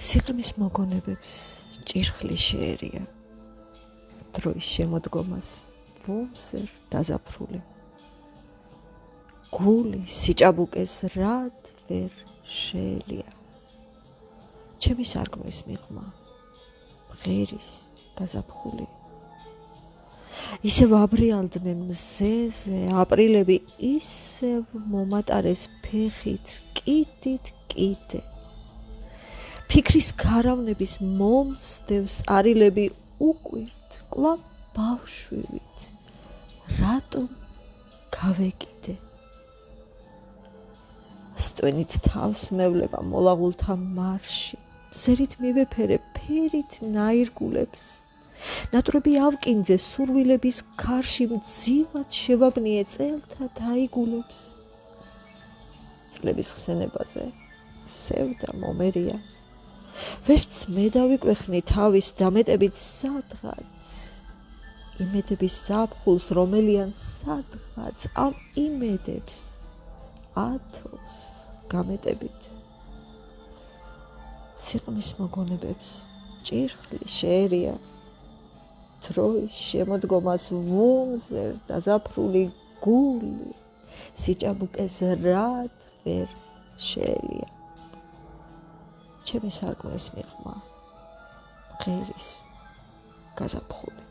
სიღრმის მოგონებებს ჭირხლი შეერია, დროის შემოდგომას ვუმსერ დაზაფრული. გული სიჭაბუკეს რად ვერ შეელია. ჩემი სარკმლის მიღმა ღერის გაზაფხული. ისევ აბრიალდნენ მზეზე, აპრილები ისევ მომატარეს ფეხით, კიდით კიდე. ფიქრის ქარავნების მომსდევს არილები უკვირთ, კვლავ ბავშვივით, რატომ გავეკიდე? სტვენით თავს მევლება მოლაღულთა მარში, მზერით მივეფერე ფერით ნაირგულებს, ნატრები ავკინძე სურვილების ქარში, მძივად შევაბნიე წელთა დაიგულებს. წლების ხსენებაზე სევდა მომერია, ვერც მე დავიკვეხნი თავის დამეტებით სადღაც, იმედების ზაფხულს, რომელიან სადღაც ამ იმედებს ათოს გამეტებით. სიყმის მოგონებებს ჭირხლი შეერია, დროის შემოდგომას ვუმზერ დაზაფრული. გული სიჭაბუკეს რად ვერ შეელია. ჩემი სარკმლის მიღმა ღერის გაზაფხული.